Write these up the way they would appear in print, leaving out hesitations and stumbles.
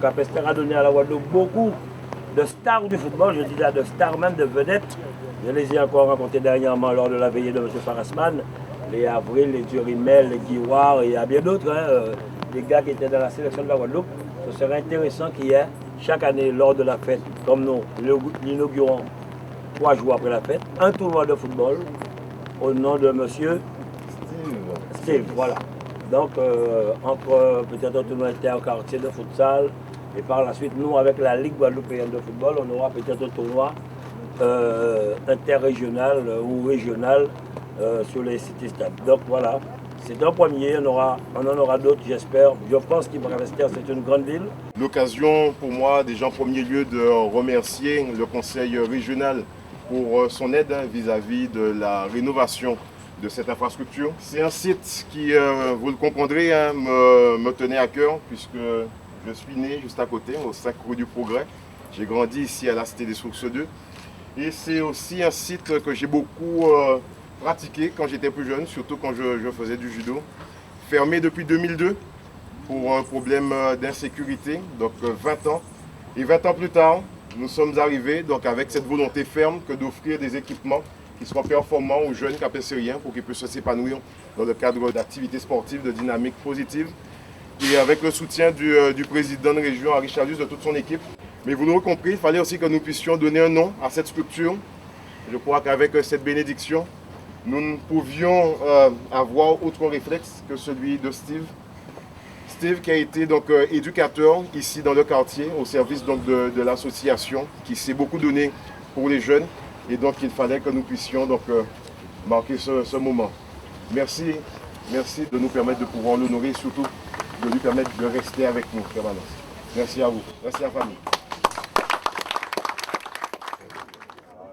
Capesterre a donné à la Guadeloupe beaucoup de stars du football, je dis là, de stars même, de vedettes. Je les ai encore rencontrés dernièrement lors de la veillée de M. Farasman, les Avril, les Durimel, les Guiwar et il y a bien d'autres, les gars qui étaient dans la sélection de la Guadeloupe. Ce serait intéressant qu'il y ait chaque année lors de la fête, comme nous l'inaugurons 3 jours après la fête, un tournoi de football au nom de M. Steve, voilà. Donc, entre peut-être un tournoi interquartier de futsal, et par la suite, nous, avec la Ligue guadeloupéenne de football, on aura peut-être un tournoi interrégional ou régional sur les city stades. Donc voilà, c'est un premier, on en aura d'autres, j'espère. Je pense qu'Ibrahim-Esther, c'est une grande ville. L'occasion pour moi, déjà en premier lieu, de remercier le conseil régional pour son aide vis-à-vis de la rénovation de cette infrastructure. C'est un site qui, vous le comprendrez, me tenait à cœur puisque je suis né juste à côté, au 5 rue du Progrès. J'ai grandi ici à la Cité des Sources 2. Et c'est aussi un site que j'ai beaucoup pratiqué quand j'étais plus jeune, surtout quand je faisais du judo. Fermé depuis 2002 pour un problème d'insécurité, donc 20 ans. Et 20 ans plus tard, nous sommes arrivés donc, avec cette volonté ferme que d'offrir des équipements qui soient performants aux jeunes capestériens pour qu'ils puissent s'épanouir dans le cadre d'activités sportives, de dynamique positive. Et avec le soutien du président de région, Henri Chalus, de toute son équipe. Mais vous l'aurez compris, il fallait aussi que nous puissions donner un nom à cette structure. Je crois qu'avec cette bénédiction, nous ne pouvions avoir autre réflexe que celui de Steve. Steve qui a été donc éducateur ici dans le quartier, au service donc, de l'association, qui s'est beaucoup donné pour les jeunes. Et donc il fallait que nous puissions donc, marquer ce moment. Merci de nous permettre de pouvoir l'honorer et surtout de lui permettre de rester avec nous en permanence. Merci à vous, merci à la famille.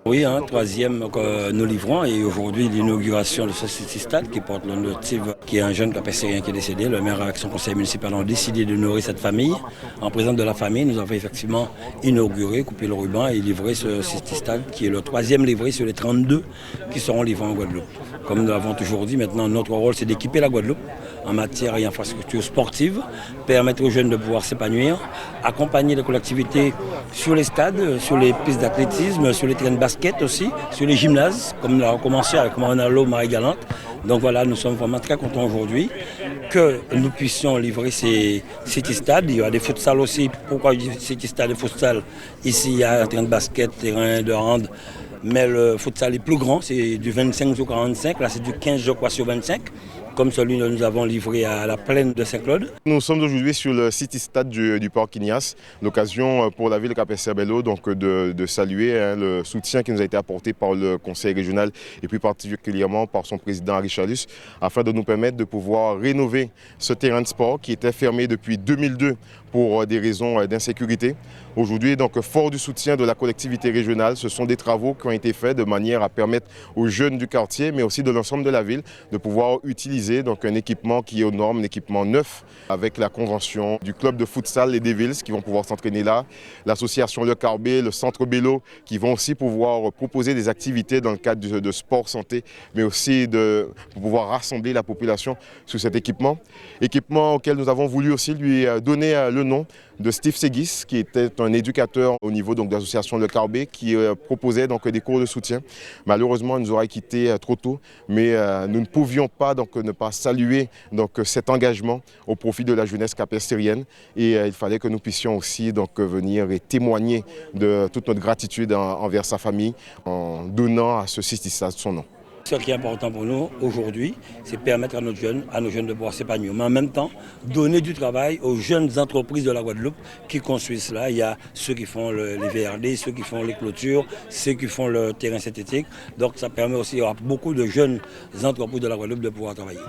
Oui, troisième que nous livrons et aujourd'hui l'inauguration de ce City Stade qui porte le nom de Steve, qui est un jeune capestérien qui est décédé. Le maire avec son conseil municipal ont décidé d'honorer cette famille. En présence de la famille, nous avons effectivement inauguré, coupé le ruban et livré ce City Stade qui est le troisième livré sur les 32 qui seront livrés en Guadeloupe. Comme nous l'avons toujours dit, maintenant notre rôle c'est d'équiper la Guadeloupe en matière et infrastructures sportives, permettre aux jeunes de pouvoir s'épanouir, accompagner les collectivités sur les stades, sur les pistes d'athlétisme, sur les terrains de basket aussi, sur les gymnases, comme nous avons commencé avec Maranalo, Marie-Galante. Donc voilà, nous sommes vraiment très contents aujourd'hui que nous puissions livrer ces city stades. Il y a des futsal aussi. Pourquoi je dis city stade et futsal? Ici, il y a un terrain de basket, terrain de hand. Mais le futsal est plus grand, c'est du 25 sur 45. Là, c'est du 15, je crois, sur 25. Comme celui que nous avons livré à la plaine de Saint-Claude. Nous sommes aujourd'hui sur le City Stade du Port Ignace. L'occasion pour la ville de Capesterre-Belle-Eau de saluer le soutien qui nous a été apporté par le conseil régional et plus particulièrement par son président Henri Chalus afin de nous permettre de pouvoir rénover ce terrain de sport qui était fermé depuis 2002 pour des raisons d'insécurité. Aujourd'hui, donc, fort du soutien de la collectivité régionale, ce sont des travaux qui ont été faits de manière à permettre aux jeunes du quartier, mais aussi de l'ensemble de la ville, de pouvoir utiliser donc, un équipement qui est aux normes, un équipement neuf, avec la convention du club de futsal Les Devils qui vont pouvoir s'entraîner là, l'association Le Carbet, le centre Bélo, qui vont aussi pouvoir proposer des activités dans le cadre de sport santé, mais aussi pour pouvoir rassembler la population sur cet équipement. Équipement auquel nous avons voulu aussi lui donner le nom de Steve Seguis, qui était un éducateur au niveau de l'association Le Carbet, qui proposait donc, des cours de soutien. Malheureusement, il nous aura quittés trop tôt, mais nous ne pouvions pas donc, ne pas saluer donc, cet engagement au profit de la jeunesse capestérienne. Et il fallait que nous puissions aussi donc, venir et témoigner de toute notre gratitude envers sa famille en donnant à ce City Stade son nom. Ce qui est important pour nous aujourd'hui, c'est permettre à nos jeunes de pouvoir s'épanouir. Mais en même temps, donner du travail aux jeunes entreprises de la Guadeloupe qui construisent cela. Il y a ceux qui font les VRD, ceux qui font les clôtures, ceux qui font le terrain synthétique. Donc ça permet aussi à beaucoup de jeunes entreprises de la Guadeloupe de pouvoir travailler.